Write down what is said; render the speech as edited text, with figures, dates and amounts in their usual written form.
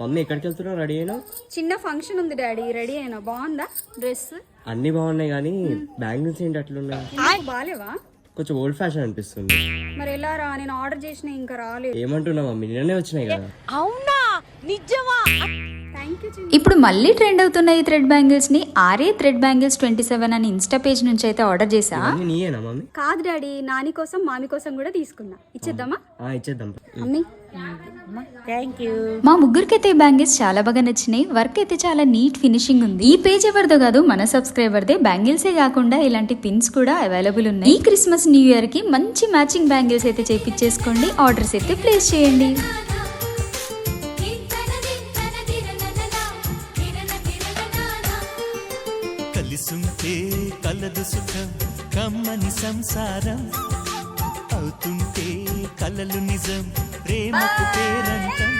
Mummy ఎక్కడికి వెళ్తున్నావు? Ready అయినా? చిన్న ఫంక్షన్ ఉంది డాడీ, రెడీ అయినా. బాగుందా డ్రెస్? అన్ని బాగున్నాయి కానీ బ్యాంగిల్స్ ఏంటి అట్లున్నాయి? బాలేవా? కొంచెం ఓల్డ్ ఫ్యాషన్ అనిపిస్తుంది. మరి ఎలా రా, నేను ఆర్డర్ చేసిన ఇంకా రాలేదు. ఏమంటున్నావు మమ్మీ? నిన్ననే వచ్చినాయి కదా. అవునా, నిజమా? ఇప్పుడు మళ్ళీ ట్రెండ్ అవుతున్న ఈ థ్రెడ్ బ్యాంగిల్స్ ని ఆర్ఏ థ్రెడ్ బ్యాంగిల్స్ 27 అని ఇన్స్టా పేజ్ నుంచి అయితే ఆర్డర్ చేసా. నీయేనా మమ్మీ? కాదు డాడీ, నాని కోసం మామి కోసం కూడా తీసుకున్నా. ఇచ్చేద్దామా? ఇచ్చేద్దాం మమ్మీ. Thank you. మా ముగ్గురికైతే ఈ బ్యాంగిల్స్ చాలా బాగా నచ్చినాయి. వర్క్ అయితే చాలా నీట్ ఫినిషింగ్ ఉంది. ఈ పేజ్ ఎవరిదో కాదు, మన సబ్స్క్రైబర్దే. బ్యాంగిల్సే కాకుండా ఇలాంటి పిన్స్ కూడా అవైలబుల్ ఉన్నాయి. ఈ క్రిస్మస్ న్యూ ఇయర్ కి మంచి మ్యాచింగ్ బ్యాంగిల్స్ అయితే చేపించేసుకోండి. ఆర్డర్స్ అయితే ప్లేస్ చేయండి. కలిసుంటే కలదు సుఖం, కమ్మని సంసారం అవుతుంటే కలలు నిజం, ప్రేమకు పేరంటం.